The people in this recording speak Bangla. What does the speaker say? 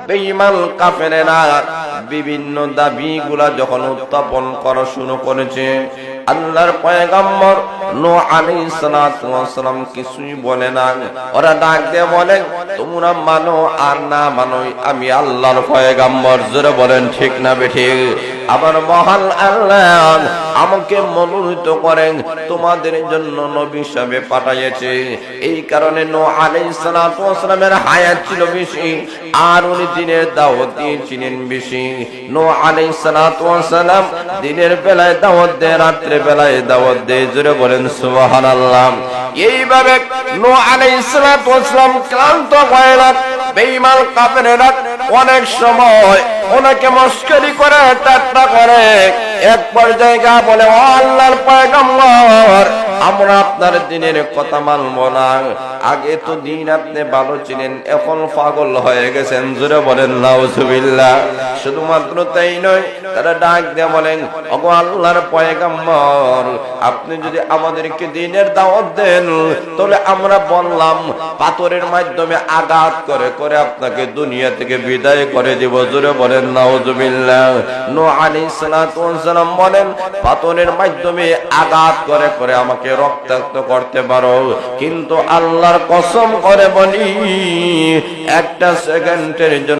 বেঈমান কাফেরেরা বিভিন্ন দাবিগুলা যখন উত্থাপন করা শুরু করেছে, আল্লাহর পয়গম্বর নূহ আলাইহিস সালাতু ওয়াস সালাম কিছুই বলে না। ওরা ডাক দিয়ে বলেন, তোমরা মানো আর না মানো, আমি আল্লাহর পয়গম্বর। জোরে বলেন ঠিক না বেঠিক? আবার মহান আল্লাহ আমাকে মনোনীত করেন তোমাদের জন্য নবী হিসেবে পাঠিয়েছে। এই কারণে নূহ আলাইহিস সালাতু ওয়াস সালামের হায়াত ছিল বেশি, আর উনি দিনের দাওয়াত দিয়েছিলেন বেশি। নূহ আলাইহিস সালাতু ওয়াস সালাম দিনের বেলায় দাওয়াত দেয়, রাত্রে বেলায় দাওয়াত দেয়। জোরে বলেন সুবহানাল্লাহ। এইভাবে নূহ আলাইহিস সালাতু ওয়াস সালাম ক্লান্ত হয়ে গেলেন। বেঈমান কাফেরেরা অনেক সময় ওনাকে মস্করি করে, ঠাট্টা করে। এক পর্যায়ে বলে, ও আল্লাহর পয়গম্বর, আমরা আপনার দিনের কথা মানব না। আগে তো দিন আপনি ভালো ছিলেন, এখন পাগল হয়ে গেছেন। জোরে বলেন নাউজুবিল্লাহ। শুধুমাত্র তাই নয়, তারা ডাক দিয়ে বলেন, ওগো আল্লাহর পয়গম্বর, আপনি যদি আমাদেরকে দিনের দাওয়াত দেন, তাহলে আমরা বললাম পাথরের মাধ্যমে আঘাত করে করে আপনাকে দুনিয়া থেকে বিদায় করে দিব। জোরে বলেন নাউজুবিল্লাহ। নূহ আলাইহিস সালাতু ওয়াস সালাম বলেন, পাথরের মাধ্যমে আঘাত করে করে আমাকে রক্তাক্ত করতে পারো, কিন্তু আল্লাহর কসম করে বলি, একটা সেকেন্ডের জন্য